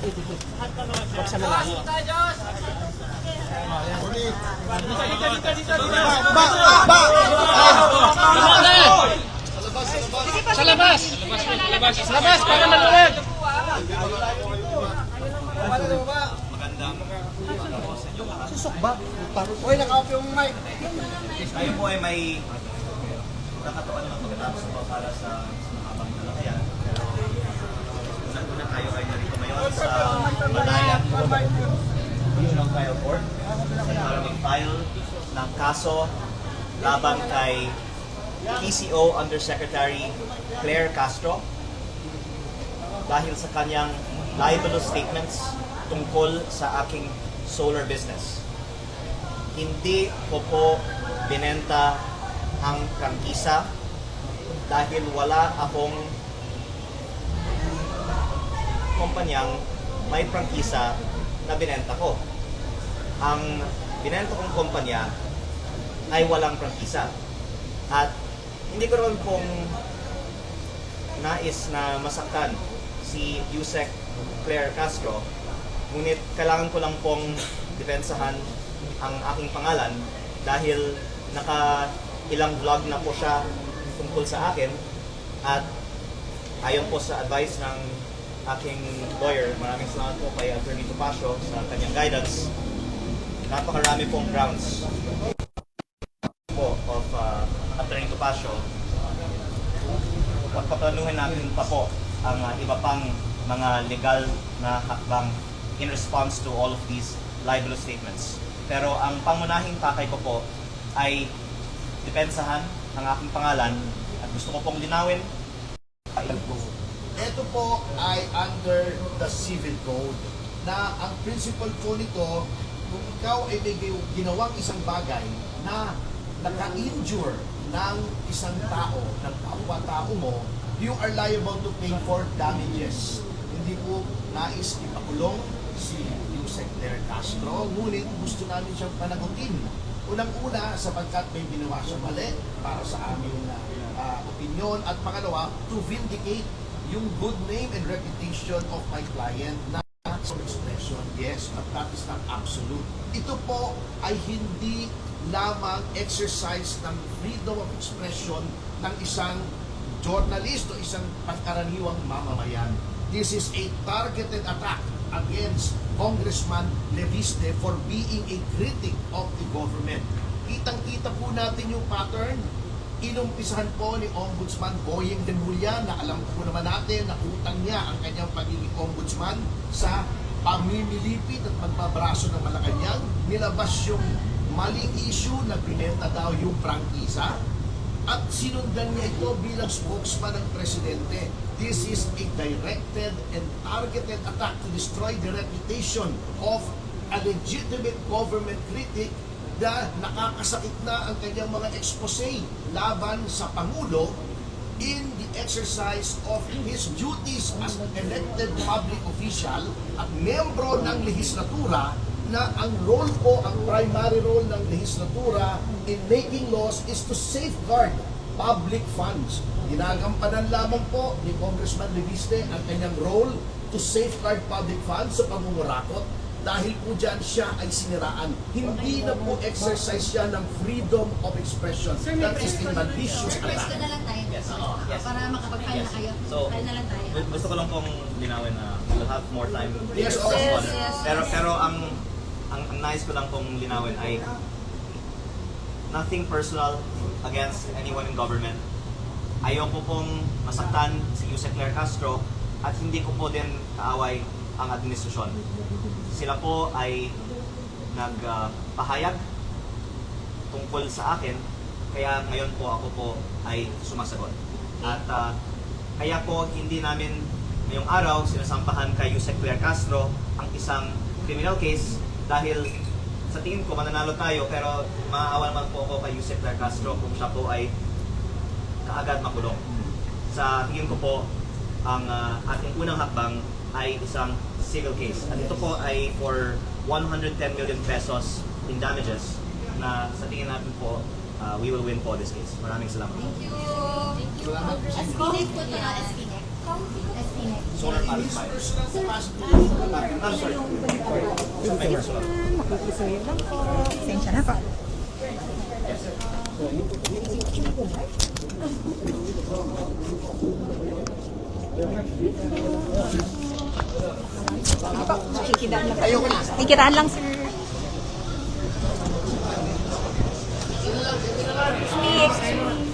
Buksan na lang. Sa labas! Sa labas! Para maluwag! Susok ba? Uy, naka-off yung mic. Tayo po ay may nakataon naman pagkatapos po para sa habang talakayan. Una tayo ay narito ngayon sa Manayan Regional Trial Court para mag-file ng kaso laban kay PCO Undersecretary Claire Castro dahil sa kanyang libelous statements tungkol sa aking solar business. Hindi ko po binenta ang prangkisa dahil wala akong kumpanyang may prangkisa na binenta ko. Ang binenta kong kumpanya ay walang prangkisa. At hindi ko naman pong nais na masaktan si Yusek Claire Castro, ngunit kailangan ko lang pong depensahan ang aking pangalan dahil ilang vlog na po siya tungkol sa akin at ayon po sa advice ng aking lawyer, maraming salamat po kay Attorney Topacio sa kanyang guidance. Napakarami pong grounds po of Attorney Topacio. Pagpaplanuhin natin pa po ang iba pang mga legal na hakbang in response to all of these libelous statements. Pero ang pangunahing pakay ko po ay depensahan ang aking pangalan at gusto ko pong linawin. Ito po ay under the civil code na ang principle po nito, kung ikaw ay may ginawang isang bagay na naka-injure ng isang tao, ng kapwa-tao mo, you are liable to pay for damages. Hindi po nais ipakulong si Yusek Claire Castro, ngunit gusto namin siyang panagutin. Unang-una, sapagkat may ginawa siya mali para sa aming opinion, at pangalawa, to vindicate yung good name and reputation of my client na expression. Yes, but that is not absolute. Ito po ay hindi lamang exercise ng freedom of expression ng isang journalist o isang pangkaraniwang mamamayan. This is a targeted attack against Congressman Leviste for being a critic of the government. Kitang-kita po natin yung pattern. Inumpisahan po ni Ombudsman Boyeng Remulla, na alam po naman natin na utang niya ang kanyang pagiging ombudsman sa pamimilipit at pagbabraso ng Malacanang. Nilabas yung maling issue na binenta daw yung prangkisa at sinundan niya ito bilang spokesman ng presidente. This is a directed and targeted attack to destroy the reputation of a legitimate government critic na nakakasakit na ang kanyang mga expose laban sa Pangulo in the exercise of his duties as elected public official at membro ng lehislatura, na ang role po, ang primary role ng lehislatura in making laws is to safeguard public funds. Ginagampanan lamang po ni Congressman Leviste ang kanyang role to safeguard public funds sa pangungurakot. Dahil po dyan siya ay siniraan. Hindi na po exercise siya ng freedom of expression. That is a malicious First attack. ko na lang tayo. Yes. Para makapag-file na kayo. So, File na lang tayo. gusto ko lang pong linawin na we'll have more time. Yes, yes. Pero ang nais ko lang pong linawin ay nothing personal against anyone in government. Ayoko pong masaktan si Yusek Claire Castro at hindi ko po din kaaway ang administrasyon. Sila po ay nagpahayag tungkol sa akin, kaya ngayon po ako po ay sumasagot. At kaya po hindi namin ngayong araw sinasampahan kay Yusek Claire Castro ang isang criminal case dahil sa tingin ko mananalo tayo, pero maaawa naman po ako kay Yusek Claire Castro kung siya po ay kaagad makulong. Sa tingin ko po ang ating unang hakbang ay isang civil case. At ito po ay for 110 million pesos in damages na sa tingin natin po we will win po this case. Maraming salamat. Thank you. Thank you. SPNet po ito na SPNet. Solar panel file. I'm sorry. Makikisuyo lang po. Pasensya na po. Ako, kikitaan lang. Ayoko na. Kikitaan lang, sir. Excuse me.